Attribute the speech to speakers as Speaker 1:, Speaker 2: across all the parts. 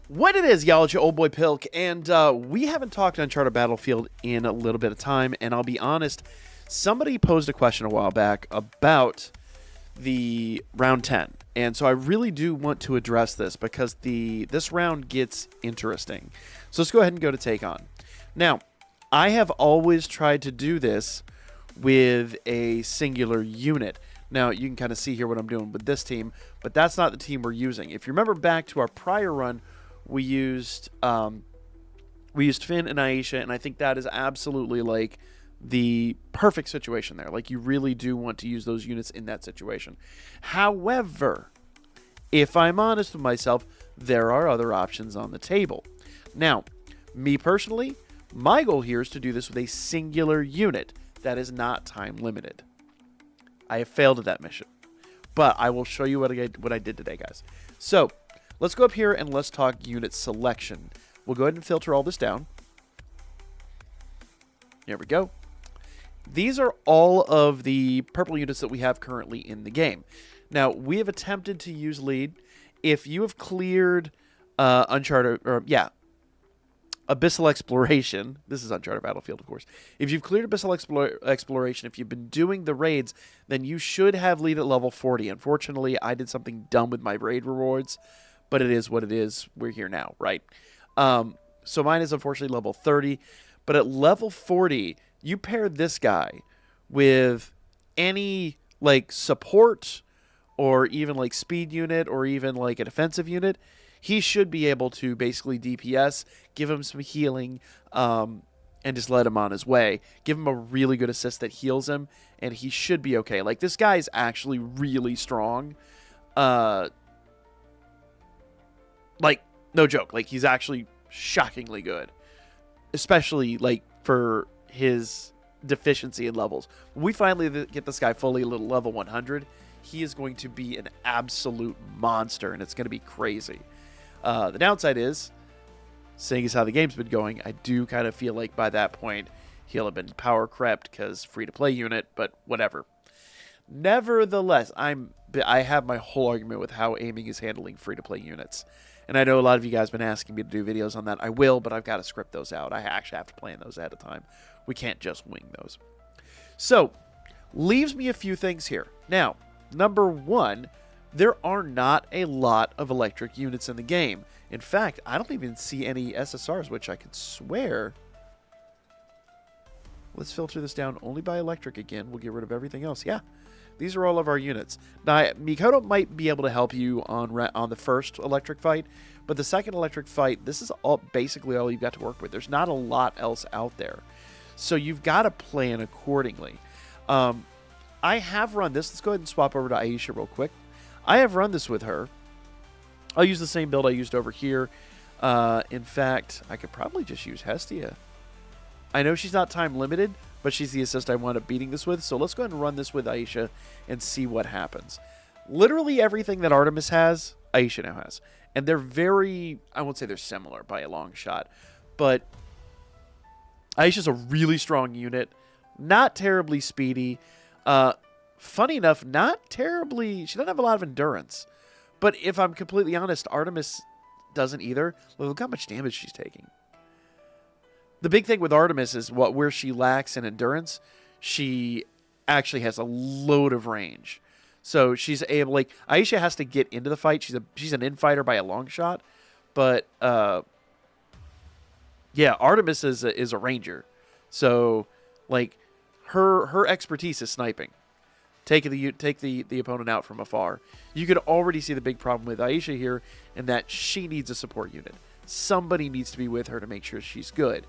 Speaker 1: What it is, y'all, it's your old boy Pilk, and we haven't talked Uncharted Battlefield in a little bit of time, and I'll be honest, somebody posed a question a while back about the round 10, and so I really do want to address this because this round gets interesting. So let's go ahead and go to take on. Now, I have always tried to do this with a singular unit. Now, you can kind of see here what I'm doing with this team, but that's not the team we're using. If you remember back to our prior run, we used Finn and Aisha, and I think that is absolutely like the perfect situation there. Like, you really do want to use those units in that situation. However, if I'm honest with myself, there are other options on the table. Now, me personally, my goal here is to do this with a singular unit that is not time limited. I have failed at that mission, but I will show you what I did today, guys. So let's go up here and let's talk unit selection. We'll go ahead and filter all this down. There we go. These are all of the purple units that we have currently in the game. Now, we have attempted to use lead. If you have cleared Abyssal Exploration. This is Uncharted Battlefield, of course. If you've cleared Abyssal Exploration, if you've been doing the raids, then you should have lead at level 40. Unfortunately, I did something dumb with my raid rewards, but it is what it is. We're here now, right? So mine is unfortunately level 30, but at level 40, you pair this guy with any like support or even like speed unit or even like a defensive unit, he should be able to basically DPS, give him some healing, and just let him on his way. Give him a really good assist that heals him, and he should be okay. Like, this guy is actually really strong. Like, no joke. Like, he's actually shockingly good. Especially, like, for his deficiency in levels. When we finally get this guy fully level 100, he is going to be an absolute monster, and it's going to be crazy. The downside is, seeing as how the game's been going, I do kind of feel like by that point he'll have been power crept because free-to-play unit, but whatever. Nevertheless, I have my whole argument with how aiming is handling free-to-play units. And I know a lot of you guys have been asking me to do videos on that. I will, but I've got to script those out. I actually have to plan those ahead of time. We can't just wing those. So, leaves me a few things here. Now, number one, there are not a lot of electric units in the game. In fact, I don't even see any SSRs, which I could swear. Let's filter this down only by electric again. We'll get rid of everything else. Yeah, these are all of our units. Now, Mikoto might be able to help you on the first electric fight, but the second electric fight, this is basically all you've got to work with. There's not a lot else out there. So you've got to plan accordingly. I have run this. Let's go ahead and swap over to Aisha real quick. I have run this with her. I'll use the same build I used over here. In fact, I could probably just use Hestia. I know she's not time limited, but she's the assist I wound up beating this with. So let's go ahead and run this with Aisha and see what happens. Literally everything that Artemis has, Aisha now has. And they're very, I won't say they're similar by a long shot, but Aisha's a really strong unit. Not terribly speedy. Funny enough, not terribly... She doesn't have a lot of endurance. But if I'm completely honest, Artemis doesn't either. Look how much damage she's taking. The big thing with Artemis is where she lacks in endurance, she actually has a load of range. So she's able... Like, Aisha has to get into the fight. She's an infighter by a long shot. But, yeah, Artemis is a ranger. So, like, her expertise is sniping. Take the opponent out from afar. You could already see the big problem with Aisha here in that she needs a support unit. Somebody needs to be with her to make sure she's good.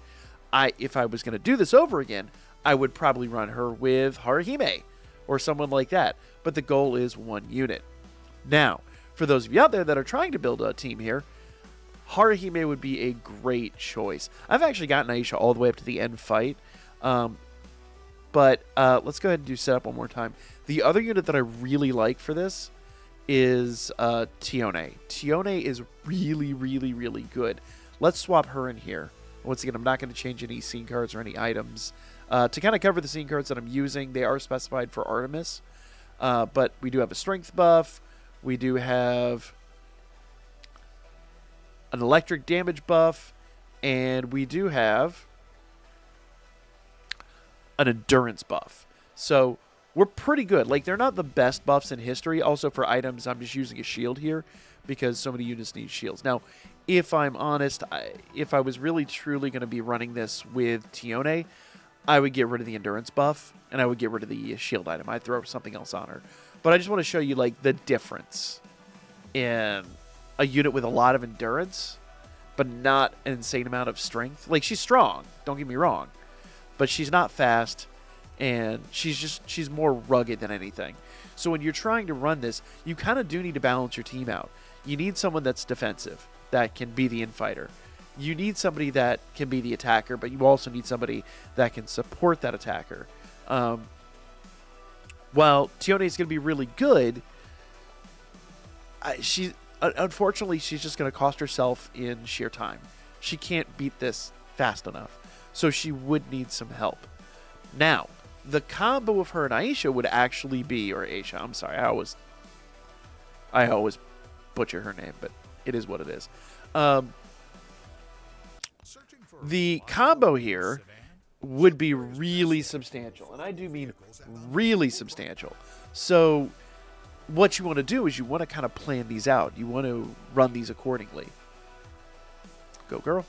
Speaker 1: If I was going to do this over again, I would probably run her with Haruhime or someone like that. But the goal is one unit. Now, for those of you out there that are trying to build a team here, Haruhime would be a great choice. I've actually gotten Aisha all the way up to the end fight. But let's go ahead and do setup one more time. The other unit that I really like for this is Tione. Tione is really, really, really good. Let's swap her in here. Once again, I'm not going to change any scene cards or any items. To kind of cover the scene cards that I'm using, they are specified for Artemis. But we do have a strength buff. We do have an electric damage buff, and we do have an endurance buff. So we're pretty good. Like, they're not the best buffs in history. Also, for items, I'm just using a shield here because so many units need shields. Now, if I'm honest, if I was really truly going to be running this with Tione, I would get rid of the endurance buff, and I would get rid of the shield item. I'd throw something else on her. But I just want to show you, like, the difference in a unit with a lot of endurance, but not an insane amount of strength. Like, she's strong, don't get me wrong, but she's not fast, and she's more rugged than anything. So when you're trying to run this, you kind of do need to balance your team out. You need someone that's defensive, that can be the infighter. You need somebody that can be the attacker, but you also need somebody that can support that attacker. While Tione is going to be really good, unfortunately, she's just going to cost herself in sheer time. She can't beat this fast enough, so she would need some help. Now, the combo of her and Aisha would actually be, or Aisha, I'm sorry, I always butcher her name, but it is what it is. The combo here would be really substantial, and I do mean really substantial. So what you want to do is you want to kind of plan these out. You want to run these accordingly. Go, girl.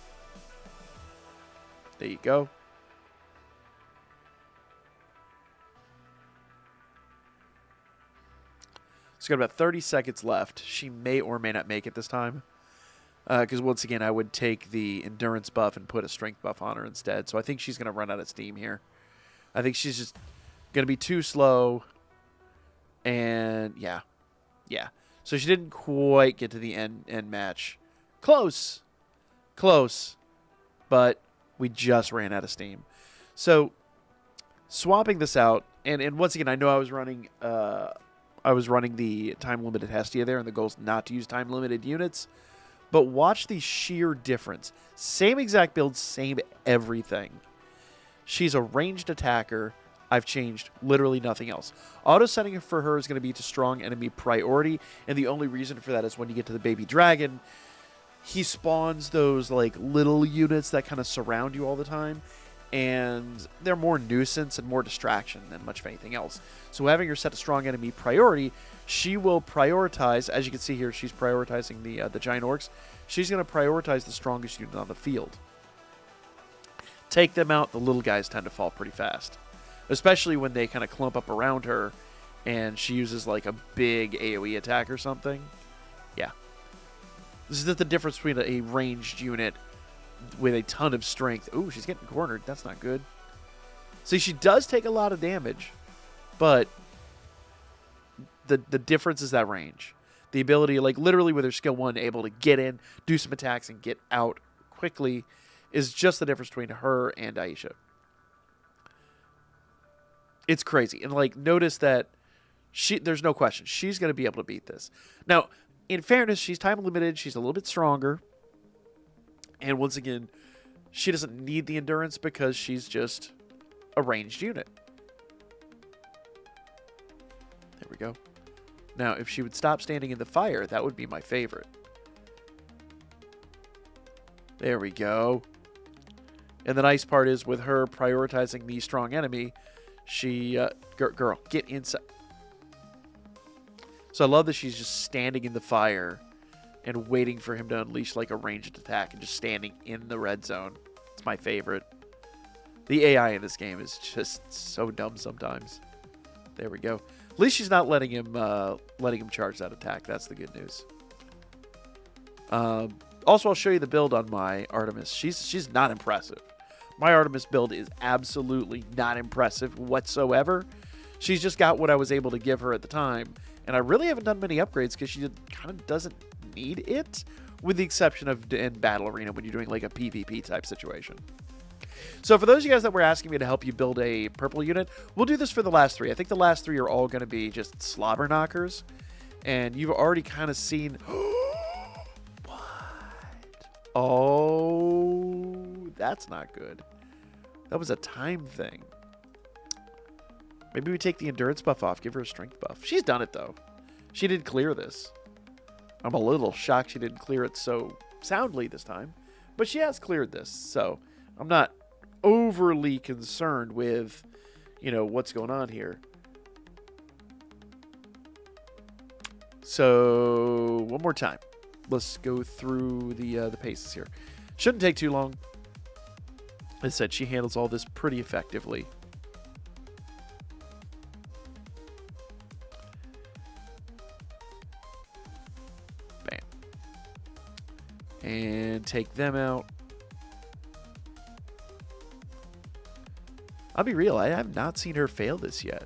Speaker 1: There you go. She's got about 30 seconds left. She may or may not make it this time. Because once again, I would take the endurance buff and put a strength buff on her instead. So I think she's going to run out of steam here. I think she's just going to be too slow. And yeah. So she didn't quite get to the end match. Close. But we just ran out of steam. So swapping this out, and once again, I know I was running the time limited Hestia there, and the goal is not to use time limited units. But watch the sheer difference. Same exact build, same everything. She's a ranged attacker. I've changed literally nothing else. Auto setting for her is going to be to strong enemy priority, and the only reason for that is when you get to the baby dragon, he spawns those like little units that kind of surround you all the time, and they're more nuisance and more distraction than much of anything else. So having her set to strong enemy priority, she will prioritize, as you can see here, she's prioritizing the giant orcs. She's going to prioritize the strongest unit on the field. Take them out, the little guys tend to fall pretty fast. Especially when they kind of clump up around her and she uses like a big AoE attack or something. Yeah. This is the difference between a ranged unit with a ton of strength. Ooh, she's getting cornered. That's not good. See, she does take a lot of damage, but the difference is that range. The ability, like literally with her skill 1, able to get in, do some attacks, and get out quickly is just the difference between her and Aisha. It's crazy. And like, notice that there's no question. She's going to be able to beat this. Now, in fairness, she's time limited. She's a little bit stronger. And once again, she doesn't need the endurance because she's just a ranged unit. There we go. Now, if she would stop standing in the fire, that would be my favorite. There we go. And the nice part is with her prioritizing the strong enemy, she... girl, get inside. So I love that she's just standing in the fire and waiting for him to unleash like a ranged attack and just standing in the red zone. It's my favorite. The AI in this game is just so dumb sometimes. There we go. At least she's not letting him charge that attack. That's the good news. Also, I'll show you the build on my Artemis. She's not impressive. My Artemis build is absolutely not impressive whatsoever. She's just got what I was able to give her at the time. And I really haven't done many upgrades because she kind of doesn't need it, with the exception of in Battle Arena when you're doing like a PvP type situation. So for those of you guys that were asking me to help you build a purple unit, we'll do this for the last 3. I think the last 3 are all going to be just slobber knockers. And you've already kind of seen... What? Oh, that's not good. That was a time thing. Maybe we take the endurance buff off, give her a strength buff. She's done it, though. She did clear this. I'm a little shocked she didn't clear it so soundly this time. But she has cleared this, so I'm not overly concerned with, what's going on here. So, one more time. Let's go through the paces here. Shouldn't take too long. As I said, she handles all this pretty effectively. Bam. And take them out. I'll be real, I have not seen her fail this yet.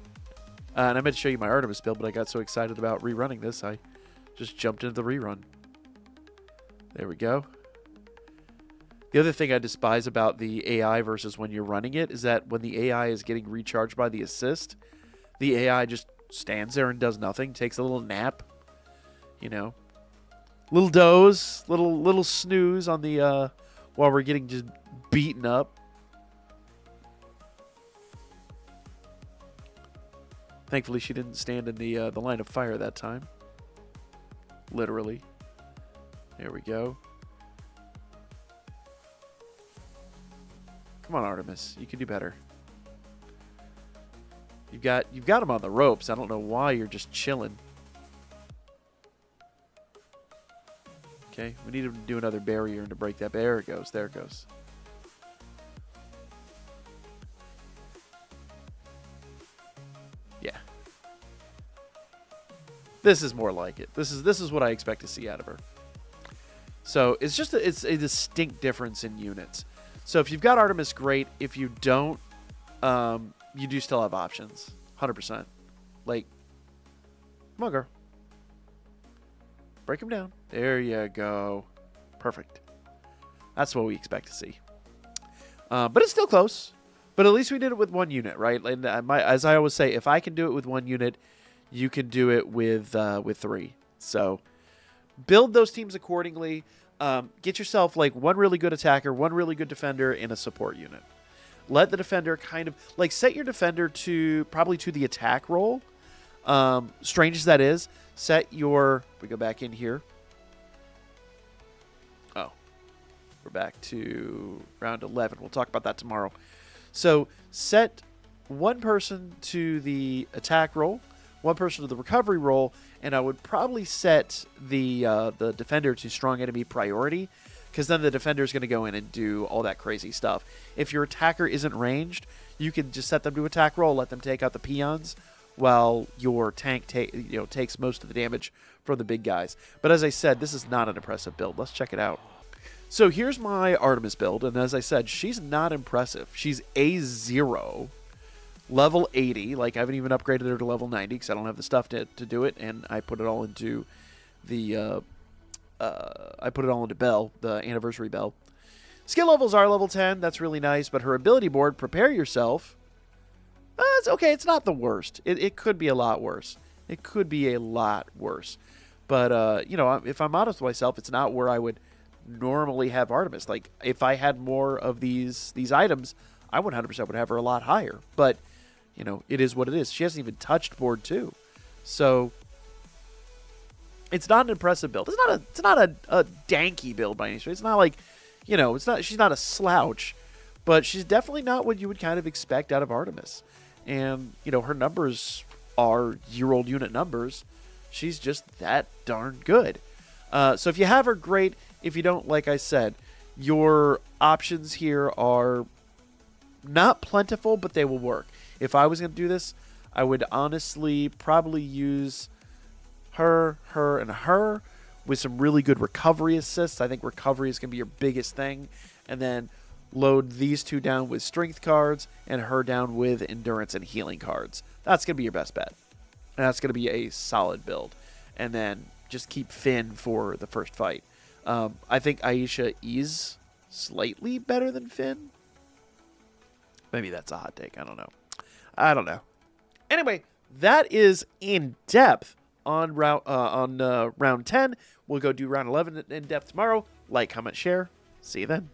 Speaker 1: And I meant to show you my Artemis build, but I got so excited about rerunning this, I just jumped into the rerun. There we go. The other thing I despise about the AI versus when you're running it is that when the AI is getting recharged by the assist, the AI just stands there and does nothing, takes a little nap, little doze, little snooze on the while we're getting just beaten up. Thankfully, she didn't stand in the line of fire that time. Literally. There we go. Come on, Artemis. You can do better. You've got him on the ropes. I don't know why you're just chilling. Okay, we need to do another barrier and to break that. There it goes. There it goes. Yeah. This is more like it. This is what I expect to see out of her. So it's just it's a distinct difference in units. So if you've got Artemis, great. If you don't, you do still have options. 100%. Like, come on, girl. Break him down. There you go. Perfect. That's what we expect to see. But it's still close. But at least we did it with one unit, right? And as I always say, if I can do it with one unit, you can do it with 3. So build those teams accordingly. Get yourself like one really good attacker, one really good defender, and a support unit. Let the defender kind of like set your defender to probably to the attack role. Strange as that is, we go back in here. Oh, we're back to round 11. We'll talk about that tomorrow. So set one person to the attack role, one person to the recovery role, and I would probably set the defender to strong enemy priority, because then the defender is going to go in and do all that crazy stuff. If your attacker isn't ranged, you can just set them to attack role, let them take out the peons, while your tank takes most of the damage from the big guys. But as I said, this is not an impressive build. Let's check it out. So here's my Artemis build, and as I said, she's not impressive. She's A0. Level 80, like I haven't even upgraded her to level 90 because I don't have the stuff to do it, and I put it all into the Bell, the anniversary Bell. Skill levels are level 10, that's really nice, but her ability board, prepare yourself, it's okay, it's not the worst. It could be a lot worse. It could be a lot worse. But, if I'm honest with myself, it's not where I would normally have Artemis. Like, if I had more of these items, I 100% would have her a lot higher. But, it is what it is. She hasn't even touched board 2. So, it's not an impressive build. It's not a danky build by any stretch. It's not like, she's not a slouch. But she's definitely not what you would kind of expect out of Artemis. And, her numbers are year-old unit numbers. She's just that darn good. So if you have her, great. If you don't, like I said, your options here are not plentiful, but they will work. If I was going to do this, I would honestly probably use her, and her with some really good recovery assists. I think recovery is going to be your biggest thing. And then load these two down with strength cards and her down with endurance and healing cards. That's going to be your best bet. And that's going to be a solid build. And then just keep Finn for the first fight. I think Aisha is slightly better than Finn. Maybe that's a hot take. I don't know. Anyway, that is in depth on round 10. We'll go do round 11 in depth tomorrow. Like, comment, share. See you then.